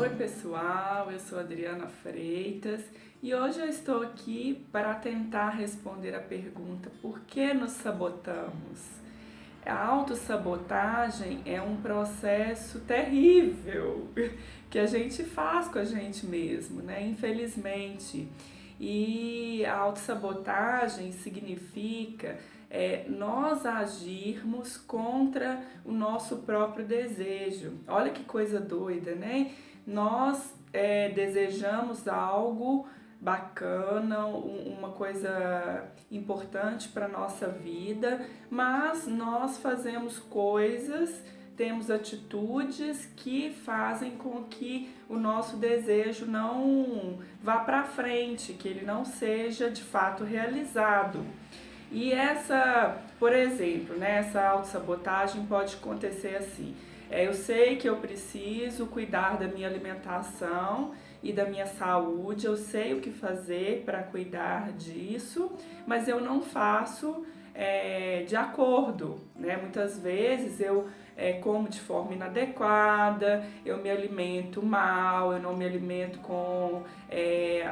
Oi pessoal, eu sou Adriana Freitas e hoje eu estou aqui para tentar responder a pergunta: por que nos sabotamos? A autossabotagem é um processo terrível que a gente faz com a gente mesmo, né? Infelizmente. E a autossabotagem significa nós agirmos contra o nosso próprio desejo. Olha que coisa doida, né? Nós desejamos algo bacana, uma coisa importante para a nossa vida, mas nós fazemos coisas, temos atitudes que fazem com que o nosso desejo não vá para frente, que ele não seja de fato realizado. E por exemplo, né, essa autossabotagem pode acontecer assim. Eu sei que eu preciso cuidar da minha alimentação e da minha saúde, eu sei o que fazer para cuidar disso, mas eu não faço de acordo, né? Muitas vezes eu como de forma inadequada, eu me alimento mal, eu não me alimento com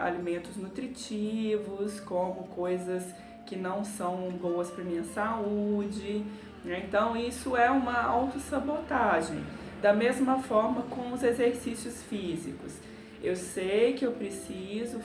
alimentos nutritivos, como coisas que não são boas para minha saúde, né? Então isso é uma autossabotagem. Da mesma forma com os exercícios físicos. Eu sei que eu preciso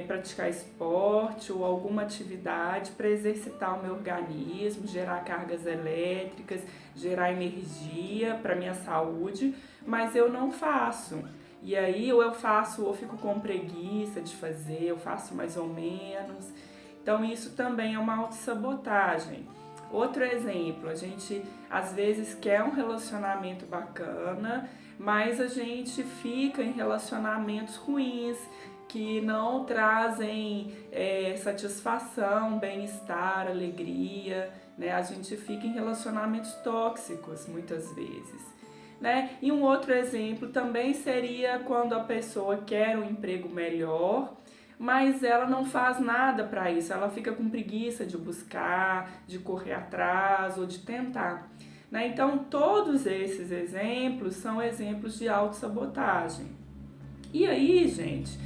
praticar esporte ou alguma atividade para exercitar o meu organismo, gerar cargas elétricas, gerar energia para minha saúde, mas eu não faço. E aí ou eu faço ou fico com preguiça de fazer, eu faço mais ou menos. Então isso também é uma autossabotagem. Outro exemplo, a gente às vezes quer um relacionamento bacana, mas a gente fica em relacionamentos ruins, que não trazem satisfação, bem-estar, alegria, né? A gente fica em relacionamentos tóxicos muitas vezes, né? E um outro exemplo também seria quando a pessoa quer um emprego melhor, mas ela não faz nada para isso, ela fica com preguiça de buscar, de correr atrás ou de tentar, né? Então, todos esses exemplos são exemplos de autossabotagem. E aí, gente,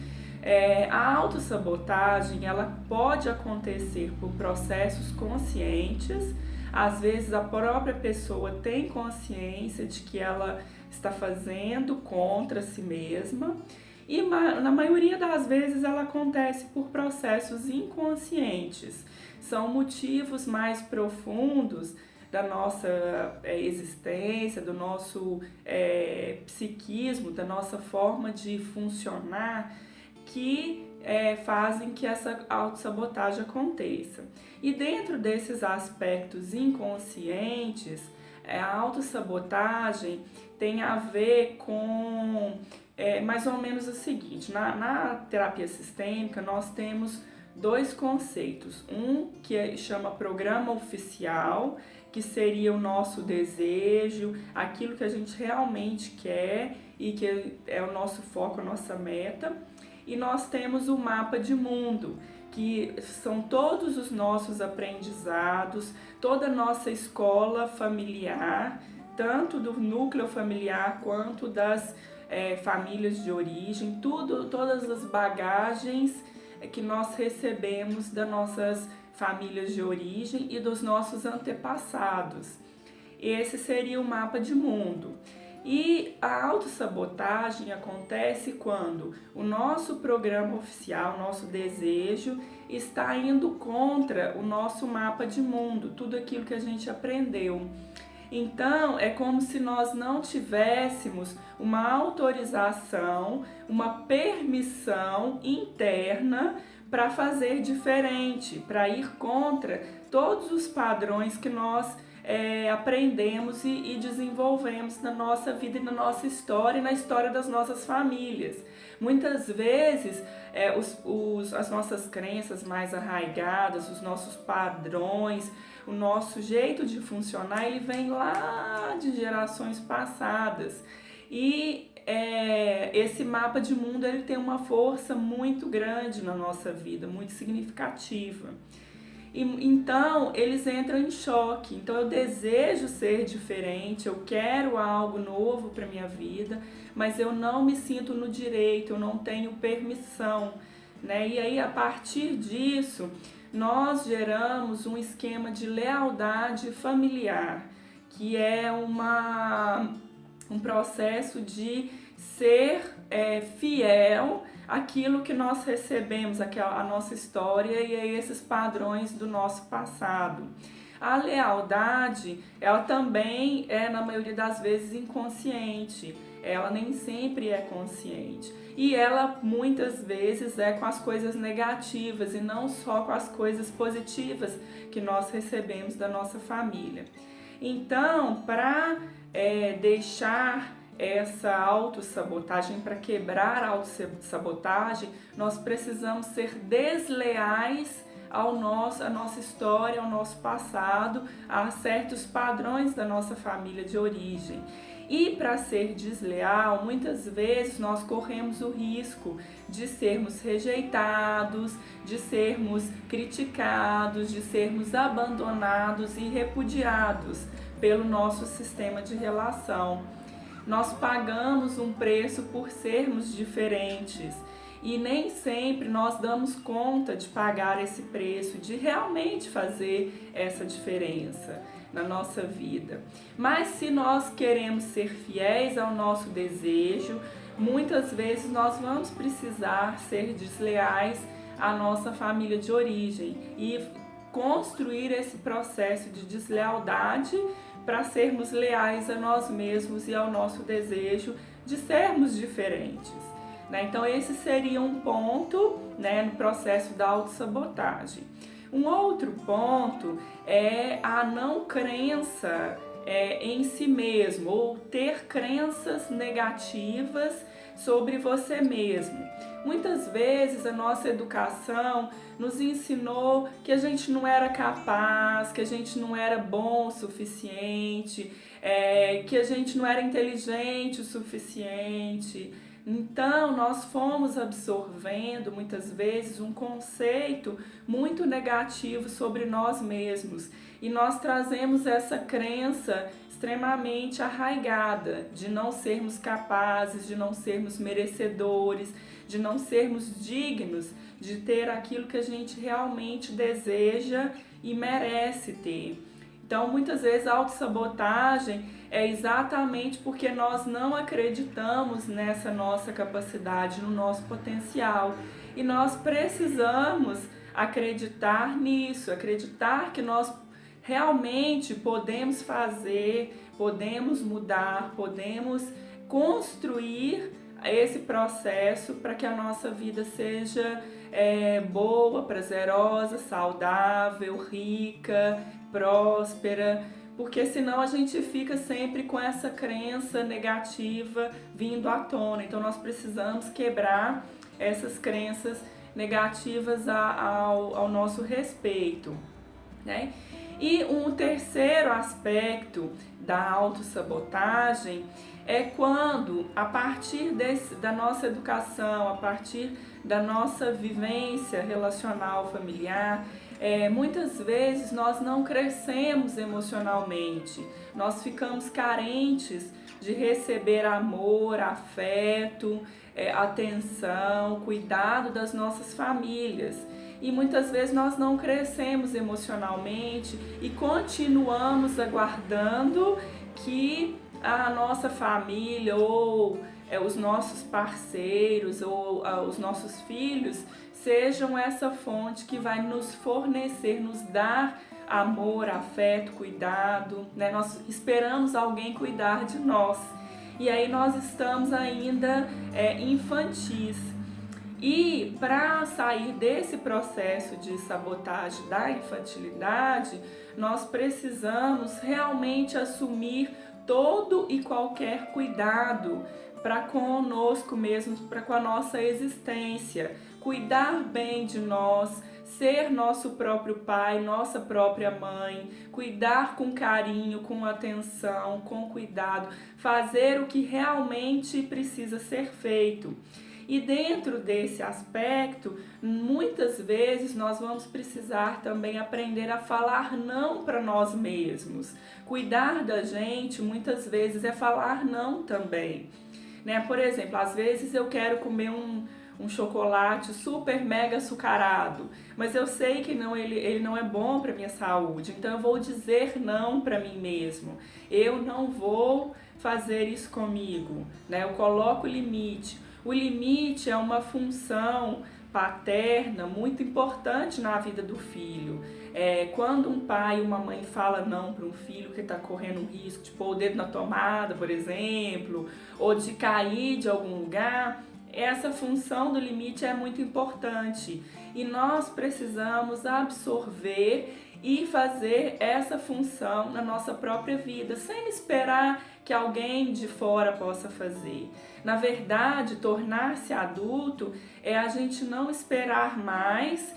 a autossabotagem ela pode acontecer por processos conscientes. Às vezes a própria pessoa tem consciência de que ela está fazendo contra si mesma, e na maioria das vezes ela acontece por processos inconscientes. São motivos mais profundos da nossa existência, do nosso psiquismo, da nossa forma de funcionar, que fazem que essa autossabotagem aconteça. E dentro desses aspectos inconscientes, a autossabotagem tem a ver com mais ou menos o seguinte: na terapia sistêmica nós temos dois conceitos. Um que chama programa oficial, que seria o nosso desejo, aquilo que a gente realmente quer e que é o nosso foco, a nossa meta. E nós temos o mapa de mundo, que são todos os nossos aprendizados, toda a nossa escola familiar, tanto do núcleo familiar quanto das famílias de origem, todas as bagagens que nós recebemos das nossas famílias de origem e dos nossos antepassados. Esse seria o mapa de mundo. E a autossabotagem acontece quando o nosso programa oficial, o nosso desejo, está indo contra o nosso mapa de mundo, tudo aquilo que a gente aprendeu. Então, é como se nós não tivéssemos uma autorização, uma permissão interna para fazer diferente, para ir contra todos os padrões que nós aprendemos e desenvolvemos na nossa vida e na nossa história e na história das nossas famílias. Muitas vezes as nossas crenças mais arraigadas, os nossos padrões, o nosso jeito de funcionar, ele vem lá de gerações passadas. E esse mapa de mundo ele tem uma força muito grande na nossa vida, muito significativa. E então eles entram em choque. Então eu desejo ser diferente, eu quero algo novo para minha vida, mas eu não me sinto no direito, eu não tenho permissão, né? E aí a partir disso nós geramos um esquema de lealdade familiar, que é um processo de ser fiel àquilo que nós recebemos, a nossa história e a esses padrões do nosso passado. A lealdade, ela também é, na maioria das vezes, inconsciente. Ela nem sempre é consciente. E ela, muitas vezes, é com as coisas negativas e não só com as coisas positivas que nós recebemos da nossa família. Então, para deixar essa autossabotagem, para quebrar a autossabotagem, nós precisamos ser desleais à nossa história, ao nosso passado, a certos padrões da nossa família de origem. E para ser desleal, muitas vezes nós corremos o risco de sermos rejeitados, de sermos criticados, de sermos abandonados e repudiados pelo nosso sistema de relação. Nós pagamos um preço por sermos diferentes e nem sempre nós damos conta de pagar esse preço, de realmente fazer essa diferença na nossa vida. Mas se nós queremos ser fiéis ao nosso desejo, muitas vezes nós vamos precisar ser desleais à nossa família de origem e construir esse processo de deslealdade para sermos leais a nós mesmos e ao nosso desejo de sermos diferentes. Então esse seria um ponto, no processo da autossabotagem. Um outro ponto é a não crença em si mesmo, ou ter crenças negativas sobre você mesmo. Muitas vezes a nossa educação nos ensinou que a gente não era capaz, que a gente não era bom o suficiente, que a gente não era inteligente o suficiente. Então, nós fomos absorvendo muitas vezes um conceito muito negativo sobre nós mesmos e nós trazemos essa crença extremamente arraigada de não sermos capazes, de não sermos merecedores, de não sermos dignos de ter aquilo que a gente realmente deseja e merece ter. Então, muitas vezes a autossabotagem é exatamente porque nós não acreditamos nessa nossa capacidade, no nosso potencial. E nós precisamos acreditar nisso, acreditar que nós realmente podemos fazer, podemos mudar, podemos construir esse processo para que a nossa vida seja boa, prazerosa, saudável, rica, próspera, porque senão a gente fica sempre com essa crença negativa vindo à tona. Então nós precisamos quebrar essas crenças negativas ao nosso respeito, né? E um terceiro aspecto da autossabotagem é quando, a partir da nossa educação, a partir da nossa vivência relacional familiar, muitas vezes nós não crescemos emocionalmente, nós ficamos carentes de receber amor, afeto, atenção, cuidado das nossas famílias. E muitas vezes nós não crescemos emocionalmente e continuamos aguardando que a nossa família ou os nossos parceiros ou os nossos filhos sejam essa fonte que vai nos fornecer, nos dar amor, afeto, cuidado, né? Nós esperamos alguém cuidar de nós e aí nós estamos ainda infantis. E para sair desse processo de sabotagem da infantilidade, nós precisamos realmente assumir todo e qualquer cuidado para conosco mesmos, para com a nossa existência, cuidar bem de nós, ser nosso próprio pai, nossa própria mãe, cuidar com carinho, com atenção, com cuidado, fazer o que realmente precisa ser feito. E dentro desse aspecto, muitas vezes nós vamos precisar também aprender a falar não para nós mesmos. Cuidar da gente muitas vezes é falar não também, né? Por exemplo, às vezes eu quero comer um chocolate super mega açucarado, mas eu sei que não, ele não é bom para minha saúde, então eu vou dizer não para mim mesmo. Eu não vou fazer isso comigo, né? Eu coloco limite. O limite é uma função paterna muito importante na vida do filho. Quando um pai e uma mãe fala não para um filho que está correndo um risco de pôr o dedo na tomada, por exemplo, ou de cair de algum lugar, essa função do limite é muito importante e nós precisamos absorver e fazer essa função na nossa própria vida, sem esperar que alguém de fora possa fazer. Na verdade, tornar-se adulto é a gente não esperar mais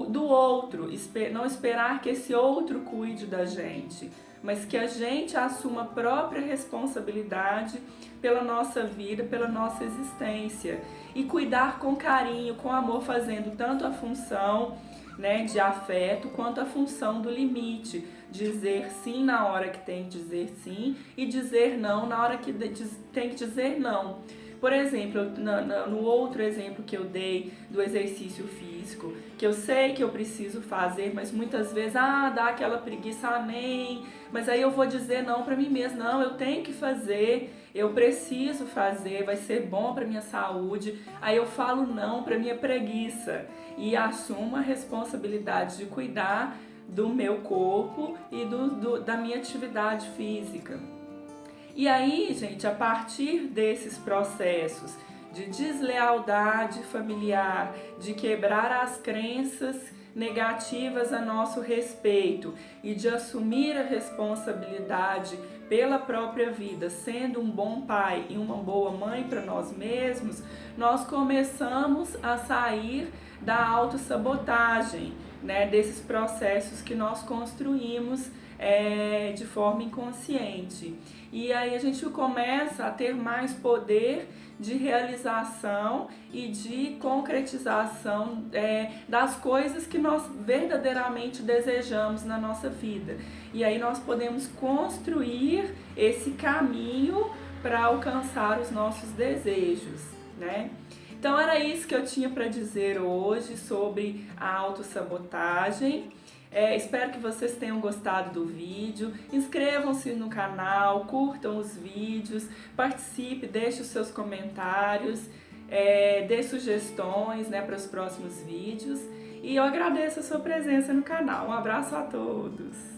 do outro, não esperar que esse outro cuide da gente, mas que a gente assuma a própria responsabilidade pela nossa vida, pela nossa existência e cuidar com carinho, com amor, fazendo tanto a função, né, de afeto quanto a função do limite, dizer sim na hora que tem que dizer sim e dizer não na hora que tem que dizer não. Por exemplo, no outro exemplo que eu dei do exercício físico, que eu sei que eu preciso fazer, mas muitas vezes, dá aquela preguiça, nem, mas aí eu vou dizer não para mim mesma, não, eu tenho que fazer, eu preciso fazer, vai ser bom para minha saúde, aí eu falo não para minha preguiça e assumo a responsabilidade de cuidar do meu corpo e da minha atividade física. E aí, gente, a partir desses processos de deslealdade familiar, de quebrar as crenças negativas a nosso respeito e de assumir a responsabilidade pela própria vida, sendo um bom pai e uma boa mãe para nós mesmos, nós começamos a sair da autossabotagem, né, desses processos que nós construímos de forma inconsciente. E aí a gente começa a ter mais poder de realização e de concretização das coisas que nós verdadeiramente desejamos na nossa vida. E aí nós podemos construir esse caminho para alcançar os nossos desejos, né? Então era isso que eu tinha para dizer hoje sobre a autossabotagem. Espero que vocês tenham gostado do vídeo. Inscrevam-se no canal, curtam os vídeos, participe, deixe os seus comentários, dê sugestões, né, para os próximos vídeos. E eu agradeço a sua presença no canal. Um abraço a todos!